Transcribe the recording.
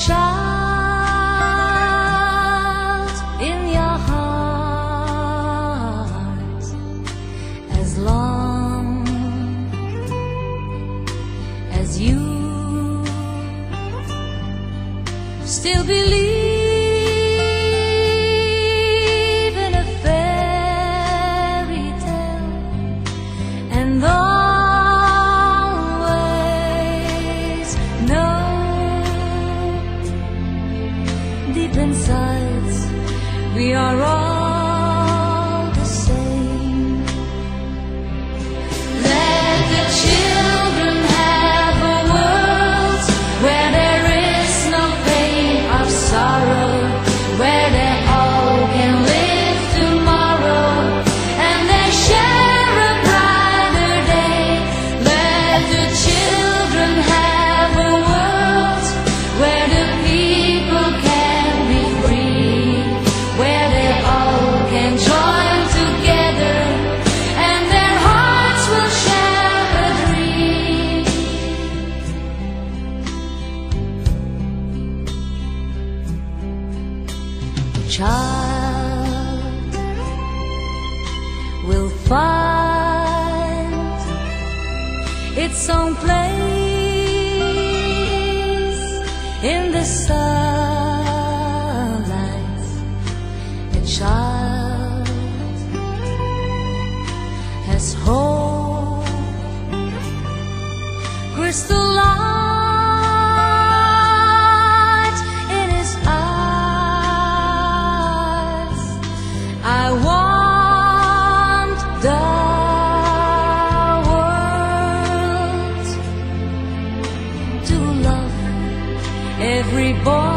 child in your heart as long as you still believe in a fairy tale and always know deep inside we are all the same. Let the children have a world where there is no pain or sorrow, where they all can live tomorrow and they share a brighter day. Let the children have a world where the people can be free, where they all can join together and their hearts will share a dream. Child will find its own place in the sunlight. A child has hope, crystalline in his eyes. I want the world to love every boy